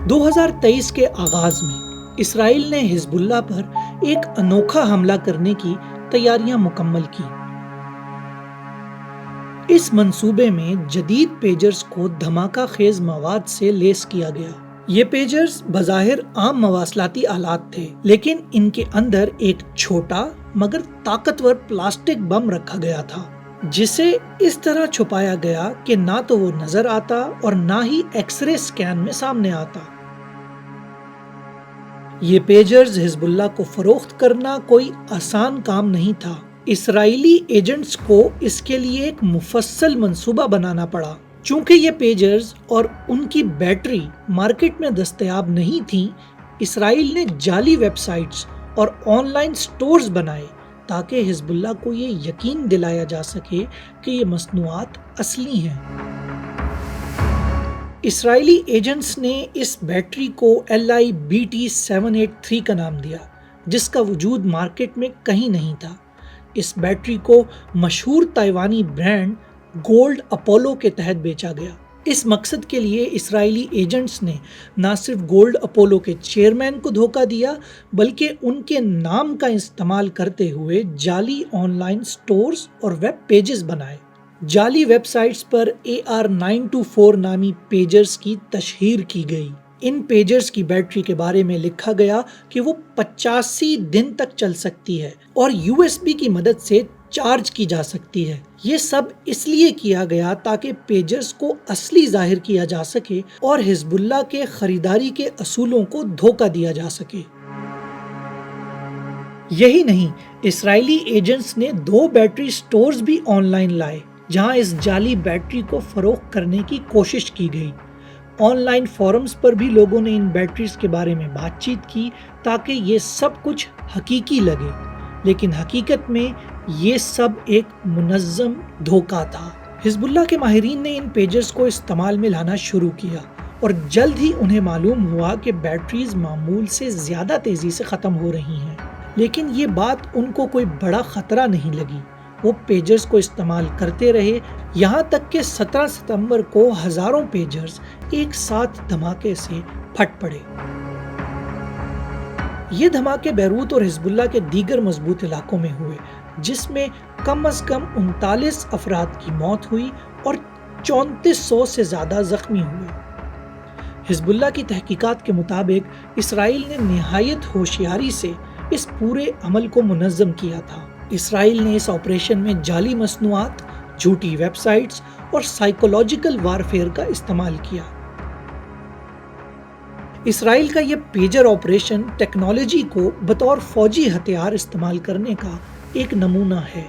2023 کے آغاز میں اسرائیل نے حزب اللہ پر ایک انوکھا حملہ کرنے کی تیاریاں مکمل کی۔ اس منصوبے میں جدید پیجرز کو دھماکہ خیز مواد سے لیس کیا گیا۔ یہ پیجرز بظاہر عام مواصلاتی آلات تھے، لیکن ان کے اندر ایک چھوٹا مگر طاقتور پلاسٹک بم رکھا گیا تھا، جسے اس طرح چھپایا گیا کہ نہ تو وہ نظر آتا اور نہ ہی ایکس رے سکین میں سامنے آتا۔ یہ پیجرز حزب اللہ کو فروخت کرنا کوئی آسان کام نہیں تھا۔ اسرائیلی ایجنٹس کو اس کے لیے ایک مفصل منصوبہ بنانا پڑا۔ چونکہ یہ پیجرز اور ان کی بیٹری مارکیٹ میں دستیاب نہیں تھیں، اسرائیل نے جعلی ویب سائٹس اور آن لائن سٹورز بنائے تاکہ حزب اللہ کو یہ یقین دلایا جا سکے کہ یہ مصنوعات اصلی ہیں۔ اسرائیلی ایجنٹس نے اس بیٹری کو LIBT 783 کا نام دیا، جس کا وجود مارکیٹ میں کہیں نہیں تھا۔ اس بیٹری کو مشہور تائیوانی برانڈ گولڈ اپولو کے تحت بیچا گیا۔ اس مقصد کے لیے اسرائیلی ایجنٹس نے نہ صرف گولڈ اپولو کے چیئرمین کو دھوکہ دیا، بلکہ ان کے نام کا استعمال کرتے ہوئے جعلی آن لائن سٹورز اور ویب پیجز بنائے۔ جعلی ویب سائٹس پر AR924 نامی پیجرز کی تشہیر کی گئی۔ ان پیجرز کی بیٹری کے بارے میں لکھا گیا کہ وہ 85 دن تک چل سکتی ہے اور USB کی مدد سے چارج کی جا سکتی ہے۔ یہ سب اس لیے کیا گیا تاکہ پیجرز کو اصلی ظاہر کیا جا سکے اور حزب اللہ کے خریداری کے اصولوں کو دھوکہ دیا جا سکے۔ یہی نہیں، اسرائیلی ایجنٹس نے 2 بیٹری سٹورز بھی آن لائن لائے جہاں اس جعلی بیٹری کو فروخت کرنے کی کوشش کی گئی۔ آن لائن فورمز پر بھی لوگوں نے ان بیٹریز کے بارے میں بات چیت کی تاکہ یہ سب کچھ حقیقی لگے، لیکن حقیقت میں یہ سب ایک منظم دھوکہ تھا۔ حزب اللہ کے ماہرین نے ان پیجرز کو استعمال میں لانا شروع کیا اور جلد ہی انہیں معلوم ہوا کہ بیٹریز معمول سے زیادہ تیزی سے ختم ہو رہی ہیں، لیکن یہ بات ان کو کوئی بڑا خطرہ نہیں لگی۔ وہ پیجرز کو استعمال کرتے رہے، یہاں تک کہ 17 ستمبر کو ہزاروں پیجرز ایک ساتھ دھماکے سے پھٹ پڑے۔ یہ دھماکے بیروت اور حزب اللہ کے دیگر مضبوط علاقوں میں ہوئے، جس میں کم از کم 39 افراد کی موت ہوئی اور 3400 سے زیادہ زخمی ہوئے۔ حزب اللہ کی تحقیقات کے مطابق اسرائیل نے نہایت ہوشیاری سے اس پورے عمل کو منظم کیا تھا۔ اسرائیل نے اس آپریشن میں جعلی مصنوعات، جھوٹی ویب سائٹس اور سائیکولوجیکل وارفیئر کا استعمال کیا۔ اسرائیل کا یہ پیجر آپریشن ٹیکنالوجی کو بطور فوجی ہتھیار استعمال کرنے کا ایک نمونہ ہے۔